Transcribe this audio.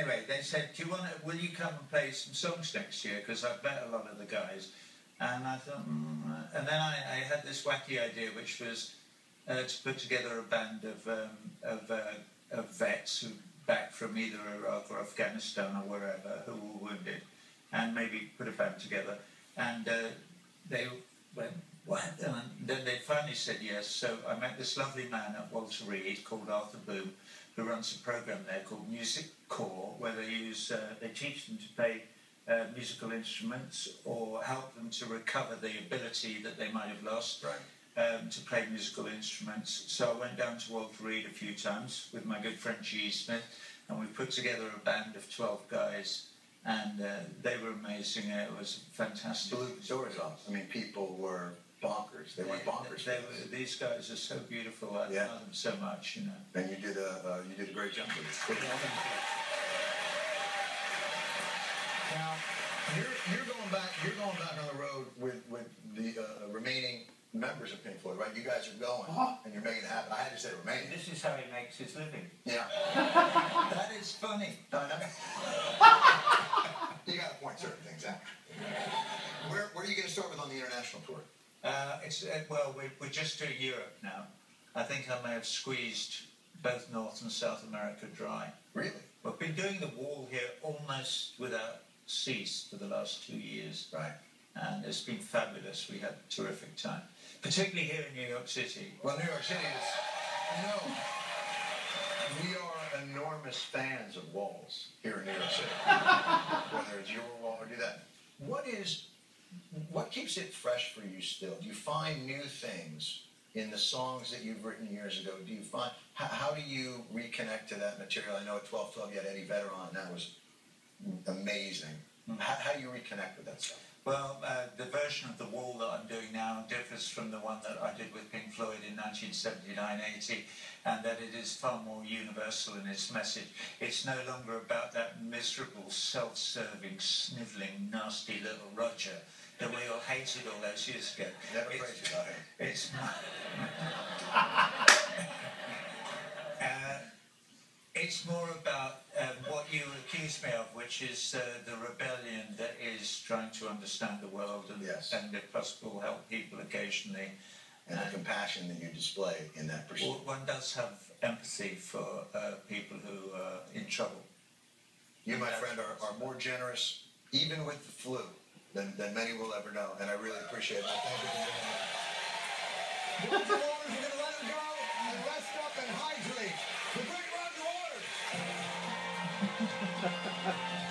anyway, they said, will you come and play some songs next year? Because I've met a lot of the guys. And I thought, and then I had this wacky idea, which was to put together a band of vets who back from either Iraq or Afghanistan or wherever, who were wounded, and maybe put a band together. And they went, what? And then they finally said yes. So I met this lovely man at Walter Reed called Arthur Boom, who runs a program there called Music Core, where they teach them to play musical instruments or help them to recover the ability that they might have lost. Right. To play musical instruments. So I went down to Walter Reed a few times with my good friend G. Smith, and we put together a band of 12 guys, and they were amazing. It was fantastic. Blew the doors off. I mean, people were bonkers. They went bonkers. These guys are so beautiful. I love them so much, you know. And you did a great job with it. Now, you're going back on the road with the remaining members of Pink Floyd, right? You guys are going, and you're making it happen. I had to say remaining. This is how he makes his living. Yeah. That is funny. You got to point certain things out. Where are you going to start with on the international tour? Well, we're just doing Europe now. I think I may have squeezed both North and South America dry. Really? We've been doing the wall here almost without cease for the last 2 years. Right. And it's been fabulous. We had a terrific time, particularly here in New York City. Well, New York City is, we are enormous fans of walls here in New York City. Whether it's your wall or do that. What keeps it fresh for you still? Do you find new things in the songs that you've written years ago? Do you find, how do you reconnect to that material? I know at 1212 you had Eddie Vedder on, and that was amazing. How do you reconnect with that stuff? Well, the version of The Wall that I'm doing now differs from the one that I did with Pink Floyd in 1979-80, and that it is far more universal in its message. It's no longer about that miserable, self-serving, snivelling, nasty little Roger that we all hated all those years ago. Never praised about him. It's it's more about what you accuse me of, which is the rebellion that is trying to understand the world and, if possible, help people occasionally. And the compassion that you display in that pursuit. Well, one does have empathy for people who are in trouble. You, my friend, are more generous, even with the flu, than many will ever know, and I really appreciate it. Thank you for doing that. We're going to let him go and rest up and hydrate. The great Roger Waters.